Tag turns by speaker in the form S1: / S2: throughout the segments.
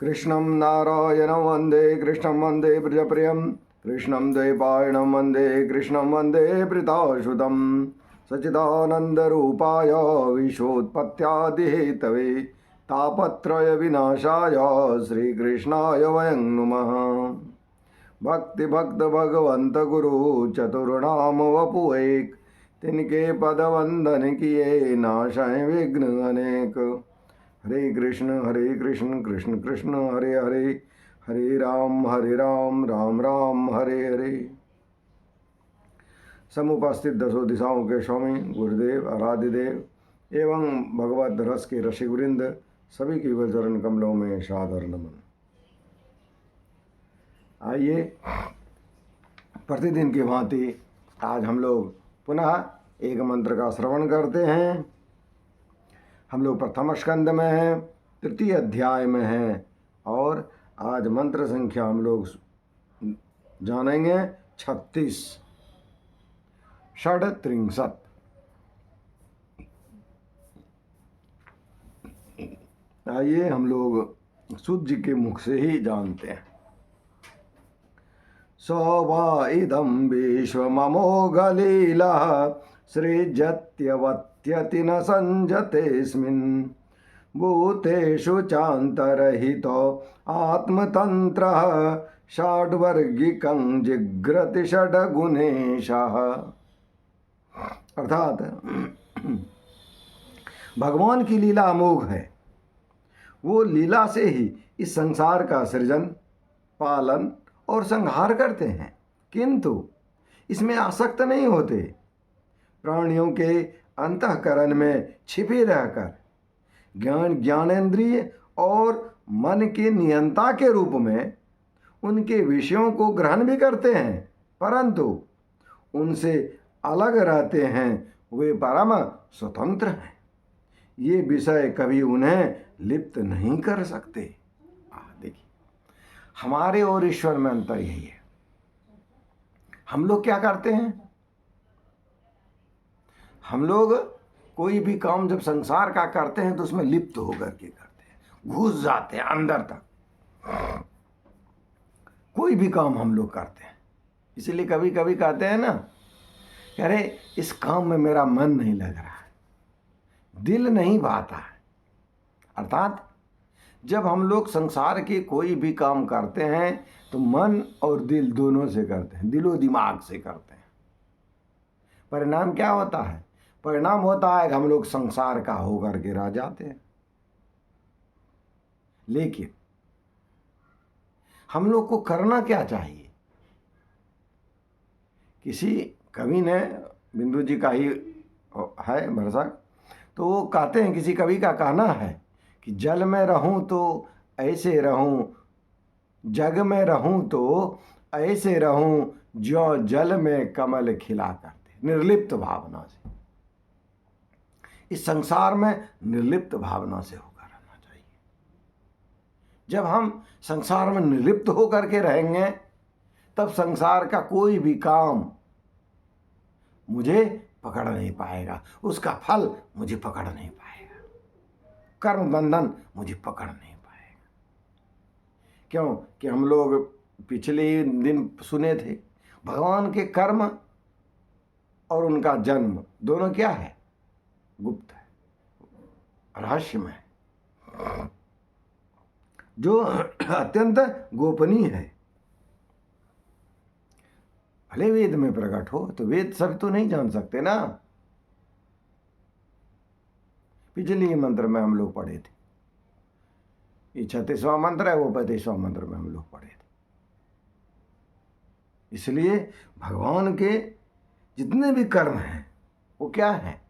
S1: कृष्णं नारायणं वन्दे कृष्णं वन्दे ब्रजप्रियं कृष्णं द्वैपायनं वन्दे कृष्णं वन्दे प्रीताशुतं सच्चिदानन्दरूपाय विश्वोत्पत्त्यादिहेतवे तापत्रयविनाशाय श्रीकृष्णाय वयं नुमः। भक्ति भक्त भगवंत गुरु चतुर्नाम वपु एक, तिनके पद वंदन किए नाशय विघ्न अनेक। हरे कृष्ण कृष्ण कृष्ण हरे हरे, हरे राम राम राम हरे हरे। समुपस्थित दसों दिशाओं के स्वामी गुरुदेव आराध्य देव एवं भगवत रस के रसिकवृंद सभी की चरण कमलों में सादर नमन। आइए प्रतिदिन की भांति आज हम लोग पुनः एक मंत्र का श्रवण करते हैं। हम लोग प्रथम स्कंद में हैं, तृतीय अध्याय में हैं और आज मंत्र संख्या हम लोग जानेंगे 36 षड्त्रिंशत्। आइए हम लोग सूत जी के मुख से ही जानते हैं। सौवा इदं विश्वममोघलीला सृजत्यवत्यति न संजतेऽस्मिन् भूतेषु चान्तरहितो आत्मतन्त्रः षड्वर्गिकं जिघ्रति षड्गुणेशः। अर्थात भगवान की लीला अमोघ है। वो लीला से ही इस संसार का सृजन, पालन और संहार करते हैं, किंतु इसमें आसक्त नहीं होते। प्राणियों के अंतःकरण में छिपे रहकर ज्ञानेंद्रिय और मन के नियंता के रूप में उनके विषयों को ग्रहण भी करते हैं, परंतु उनसे अलग रहते हैं। वे परम स्वतंत्र हैं। ये विषय कभी उन्हें लिप्त नहीं कर सकते। देखिए, हमारे और ईश्वर में अंतर यही है। हम लोग क्या करते हैं? हम लोग कोई भी काम जब संसार का करते हैं तो उसमें लिप्त होकर के करते हैं, घुस जाते हैं अंदर तक। कोई भी काम हम लोग करते हैं, इसीलिए कभी कभी कहते हैं ना, अरे इस काम में मेरा मन नहीं लग रहा है, दिल नहीं भाता है। अर्थात जब हम लोग संसार के कोई भी काम करते हैं तो मन और दिल दोनों से करते हैं, दिलो दिमाग से करते हैं। परिणाम क्या होता है? परिणाम होता है कि हम लोग संसार का होकर के रह जाते हैं। लेकिन हम लोग को करना क्या चाहिए? किसी कवि ने, बिंदु जी का ही है भरसक, तो वो कहते हैं, किसी कवि का कहना है कि जल में रहूं तो ऐसे रहूं, जग में रहूं तो ऐसे रहूं, जो जल में कमल खिला करते। निर्लिप्त भावना से, इस संसार में निर्लिप्त भावना से होकर रहना चाहिए। जब हम संसार में निर्लिप्त होकर के रहेंगे तब संसार का कोई भी काम मुझे पकड़ नहीं पाएगा, उसका फल मुझे पकड़ नहीं पाएगा, कर्म बंधन मुझे पकड़ नहीं पाएगा। क्यों कि हम लोग पिछले दिन सुने थे, भगवान के कर्म और उनका जन्म दोनों क्या है? गुप्त है, रहस्यमय है, जो अत्यंत गोपनीय है। भले वेद में प्रकट हो तो वेद सब तो नहीं जान सकते ना। पिछले मंत्र में हम लोग पढ़े थे, ये 36वां मंत्र है, वो 35वां मंत्र में हम लोग पढ़े थे। इसलिए भगवान के जितने भी कर्म हैं वो क्या है?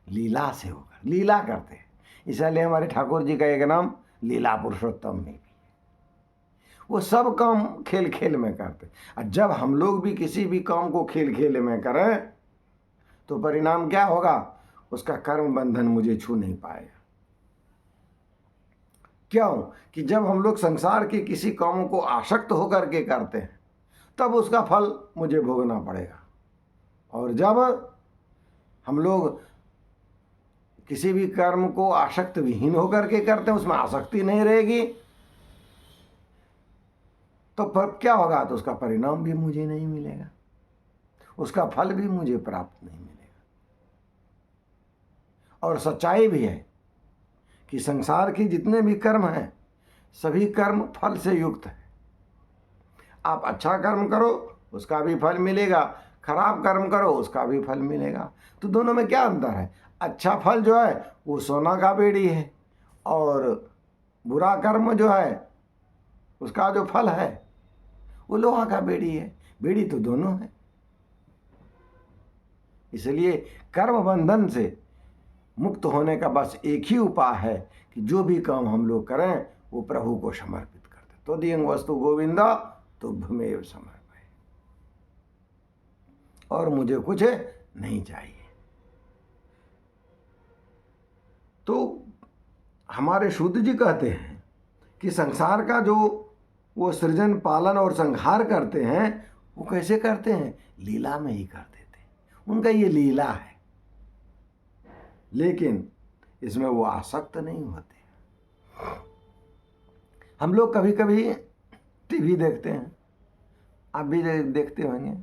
S1: लीला से होकर लीला करते हैं। इसलिए हमारे ठाकुर जी का एक नाम लीला पुरुषोत्तम में भी, वो सब काम खेल खेल में करते। और जब हम लोग भी किसी भी काम को खेल खेल में करें तो परिणाम क्या होगा? उसका कर्म बंधन मुझे छू नहीं पाएगा। क्यों कि जब हम लोग संसार के किसी काम को आसक्त होकर के करते हैं तब उसका फल मुझे भोगना पड़ेगा। और जब हम लोग किसी भी कर्म को आसक्त विहीन होकर के करते हैं, उसमें आसक्ति नहीं रहेगी, तो पर क्या होगा, तो उसका परिणाम भी मुझे नहीं मिलेगा, उसका फल भी मुझे प्राप्त नहीं मिलेगा। और सच्चाई भी है कि संसार के जितने भी कर्म हैं सभी कर्म फल से युक्त है। आप अच्छा कर्म करो उसका भी फल मिलेगा, खराब कर्म करो उसका भी फल मिलेगा। तो दोनों में क्या अंतर है? अच्छा फल जो है वो सोना का बेड़ी है, और बुरा कर्म जो है उसका जो फल है वो लोहा का बेड़ी है। बेड़ी तो दोनों है। इसलिए कर्म बंधन से मुक्त होने का बस एक ही उपाय है कि जो भी काम हम लोग करें वो प्रभु को समर्पित कर दे। तो दियं वस्तु गोविंदा तुभ्यमेव समर्पय, और मुझे कुछ नहीं चाहिए। तो हमारे शुद्ध जी कहते हैं कि संसार का जो वो सृजन पालन और संहार करते हैं वो कैसे करते हैं? लीला में ही कर देते हैं। उनका ये लीला है, लेकिन इसमें वो आसक्त नहीं होते। हम लोग कभी कभी टीवी देखते हैं, आप भी देखते होंगे,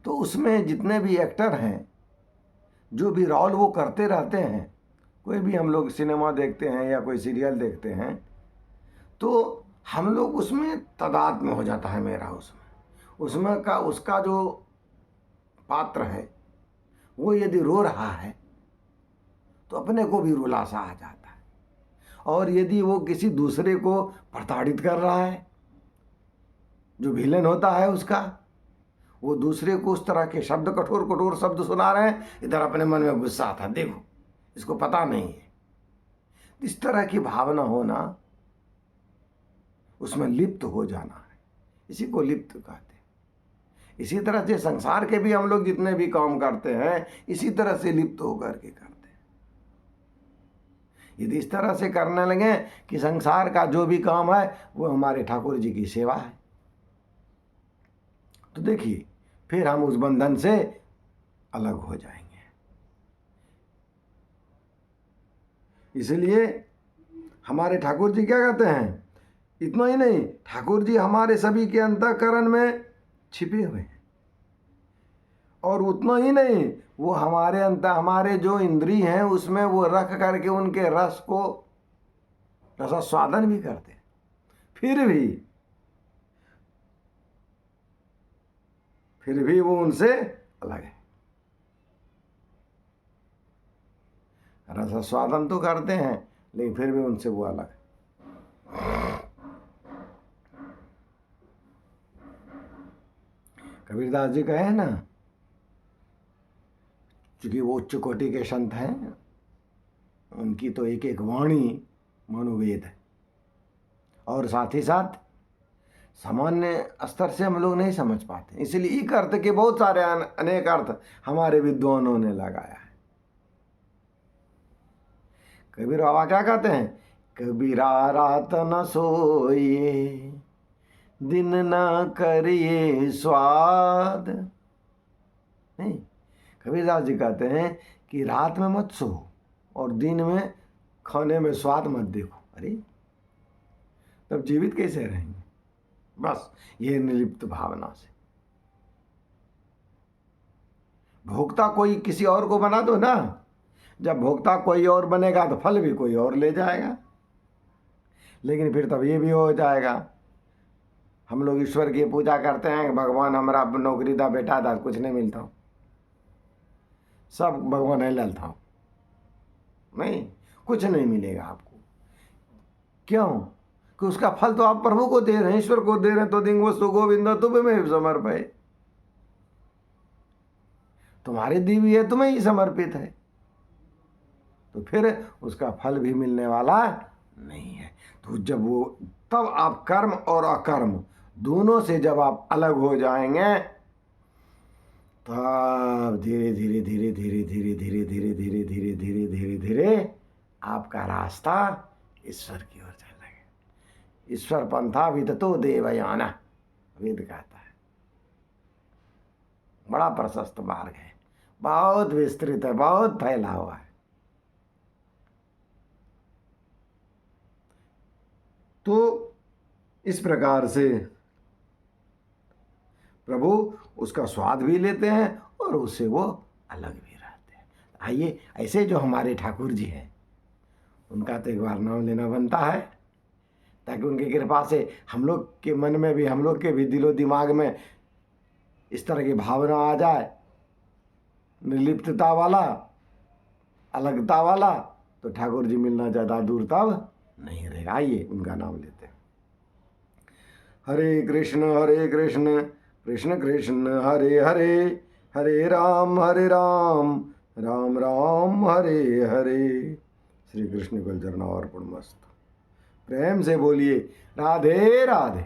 S1: तो उसमें जितने भी एक्टर हैं जो भी रोल वो करते रहते हैं, कोई भी हम लोग सिनेमा देखते हैं या कोई सीरियल देखते हैं, तो हम लोग उसमें तादाद में हो जाता है मेरा उसमें का उसका जो पात्र है वो यदि रो रहा है तो अपने को भी रुलासा आ जाता है, और यदि वो किसी दूसरे को प्रताड़ित कर रहा है, जो विलन होता है उसका, वो दूसरे को उस तरह के शब्द, कठोर कठोर शब्द सुना रहे हैं, इधर अपने मन में गुस्सा आता, देखो इसको पता नहीं है। इस तरह की भावना होना, उसमें लिप्त हो जाना है, इसी को लिप्त कहते हैं। इसी तरह से संसार के भी हम लोग जितने भी काम करते हैं इसी तरह से लिप्त होकर के करते हैं। यदि इस तरह से करने लगे कि संसार का जो भी काम है वो हमारे ठाकुर जी की सेवा है, तो देखिए फिर हम उस बंधन से अलग हो जाएंगे। इसलिए हमारे ठाकुर जी क्या कहते हैं? इतना ही नहीं, ठाकुर जी हमारे सभी के अंतःकरण में छिपे हुए हैं, और उतना ही नहीं, वो हमारे जो इंद्रिय हैं उसमें वो रख करके उनके रस को रसास्वादन भी करते हैं। फिर भी वो उनसे अलग है। रसास्वादन तो करते हैं लेकिन फिर भी उनसे वो अलग है। कबीरदास जी कहे ना, चूंकि वो उच्च कोटि के संत हैं, उनकी तो एक एक वाणी मनोवेद है, और साथ ही साथ सामान्य स्तर से हम लोग नहीं समझ पाते, इसलिए एक अर्थ के बहुत सारे अनेक अर्थ हमारे विद्वानों ने लगाया है। कबीर बाबा क्या कहते हैं? कबीरा रात न सोइए, दिन न करिए स्वाद। नहीं, कबीरदास जी कहते हैं कि रात में मत सो और दिन में खाने में स्वाद मत देखो। अरे तब जीवित कैसे रहेंगे? बस ये निर्लिप्त भावना से। भोक्ता कोई किसी और को बना दो ना, जब भोक्ता कोई और बनेगा तो फल भी कोई और ले जाएगा, लेकिन फिर तब ये भी हो जाएगा, हम लोग ईश्वर की पूजा करते हैं, भगवान हमारा नौकरी दा, बेटा दा, कुछ नहीं मिलता हूँ, सब भगवान है ललता हूँ, नहीं कुछ नहीं मिलेगा आपको। क्यों? कि उसका फल तो आप प्रभु को दे रहे हैं, ईश्वर को दे रहे हैं। तो दिंग वस्तु गोविंदा तुभ्यमेव समर्पय, तुम्हारे दी हुई है, तुम्हें ही समर्पित है, तो फिर उसका फल भी मिलने वाला नहीं है। तो जब वो, तब आप कर्म और अकर्म दोनों से जब आप अलग हो जाएंगे, तब धीरे धीरे धीरे धीरे धीरे धीरे धीरे धीरे धीरे धीरे धीरे धीरे आपका रास्ता ईश्वर की ओर चलेगा। ईश्वर पंथा विदतो देवयाना, वेद कहता है। बड़ा प्रशस्त मार्ग है, बहुत विस्तृत है, बहुत फैला हुआ है। तो इस प्रकार से प्रभु उसका स्वाद भी लेते हैं और उससे वो अलग भी रहते हैं। आइए, ऐसे जो हमारे ठाकुर जी हैं उनका तो एक बार नाम लेना बनता है, ताकि उनकी कृपा से हम लोग के मन में भी, हम लोग के भी दिलो दिमाग में इस तरह की भावना आ जाए, निर्लिप्तता वाला, अलगता वाला, तो ठाकुर जी मिलना ज़्यादा दूर तब नहीं रहेगा। आइए उनका नाम लेते हैं। हरे कृष्ण कृष्ण कृष्ण हरे हरे, हरे राम राम राम हरे हरे। श्री कृष्ण को चरणार्पणमस्तु। प्रेम से बोलिए राधे राधे।